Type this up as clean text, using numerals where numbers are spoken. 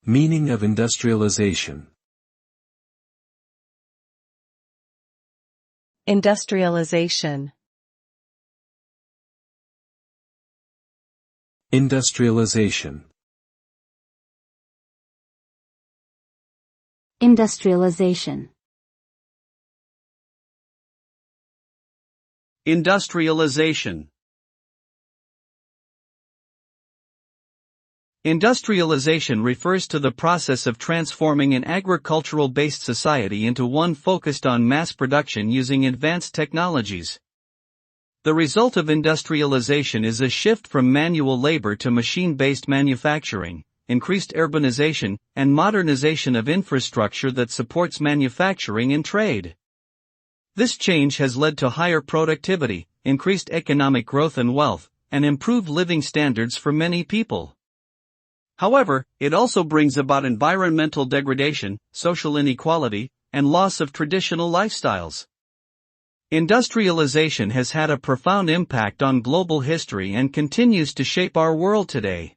Meaning of industrialization. Industrialization. Industrialization. Industrialization. Industrialization. Industrialization refers to the process of transforming an agricultural-based society into one focused on mass production using advanced technologies. The result of industrialization is a shift from manual labor to machine-based manufacturing, increased urbanization, and modernization of infrastructure that supports manufacturing and trade. This change has led to higher productivity, increased economic growth and wealth, and improved living standards for many people. However, it also brings about environmental degradation, social inequality, and loss of traditional lifestyles. Industrialization has had a profound impact on global history and continues to shape our world today.